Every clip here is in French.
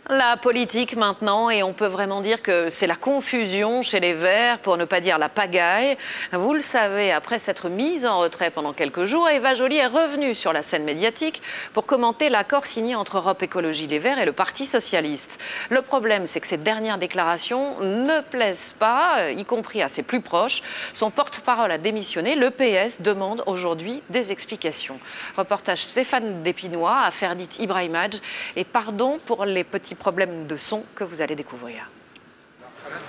La politique maintenant, et on peut vraiment dire que c'est la confusion chez les Verts, pour ne pas dire la pagaille. Vous le savez, après s'être mise en retrait pendant quelques jours, Eva Joly est revenue sur la scène médiatique pour commenter l'accord signé entre Europe Écologie Les Verts et le Parti Socialiste. Le problème, c'est que ces dernières déclarations ne plaisent pas, y compris à ses plus proches. Son porte-parole a démissionné. Le PS demande aujourd'hui des explications. Reportage Stéphane Despinois à Ferdit Ibrahimaj. Et pardon pour les petits problèmes de son que vous allez découvrir.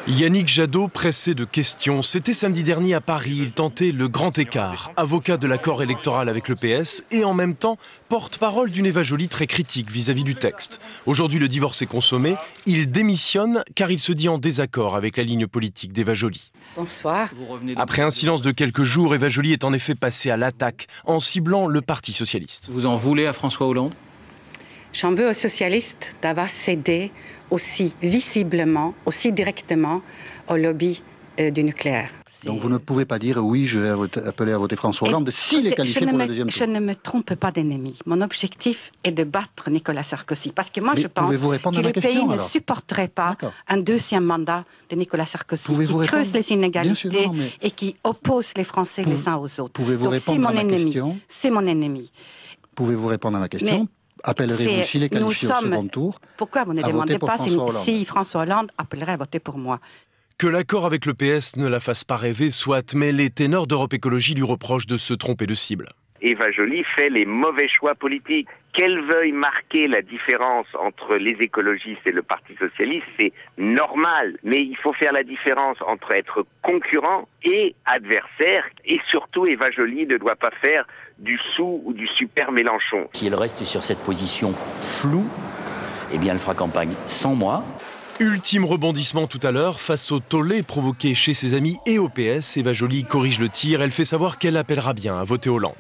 Yannick Jadot pressé de questions. C'était samedi dernier à Paris. Il tentait le grand écart. Avocat de l'accord électoral avec le PS et en même temps porte-parole d'une Eva Joly très critique vis-à-vis du texte. Aujourd'hui, le divorce est consommé. Il démissionne car il se dit en désaccord avec la ligne politique d'Eva Joly. Bonsoir. Après un silence de quelques jours, Eva Joly est en effet passée à l'attaque en ciblant le Parti Socialiste. Vous en voulez à François Hollande ? J'en veux aux socialistes d'avoir cédé aussi visiblement, aussi directement au lobby du nucléaire. Donc vous ne pouvez pas dire oui, je vais appeler à voter François Hollande s'il est qualifié pour le deuxième tour. Je ne me trompe pas d'ennemi. Mon objectif est de battre Nicolas Sarkozy. Parce que moi, je pense que le pays ne supporterait pas un deuxième mandat de Nicolas Sarkozy qui creuse les inégalités et qui oppose les Français les uns aux autres. Pouvez-vous répondre à ma question ? C'est mon ennemi. Pouvez-vous répondre à ma question ? Appellerez-vous s'il est qualifié au second tour? Pourquoi vous ne demandez pas si François Hollande appellerait à voter pour moi? Que l'accord avec le PS ne la fasse pas rêver, soit, mais les ténors d'Europe Écologie lui reprochent de se tromper de cible. Eva Joly fait les mauvais choix politiques. Qu'elle veuille marquer la différence entre les écologistes et le Parti Socialiste, c'est normal. Mais il faut faire la différence entre être concurrent et adversaire. Et surtout, Eva Joly ne doit pas faire du sous ou du super Mélenchon. Si elle reste sur cette position floue, eh bien elle fera campagne sans moi. Ultime rebondissement tout à l'heure, face au tollé provoqué chez ses amis et au PS, Eva Joly corrige le tir, elle fait savoir qu'elle appellera bien à voter Hollande.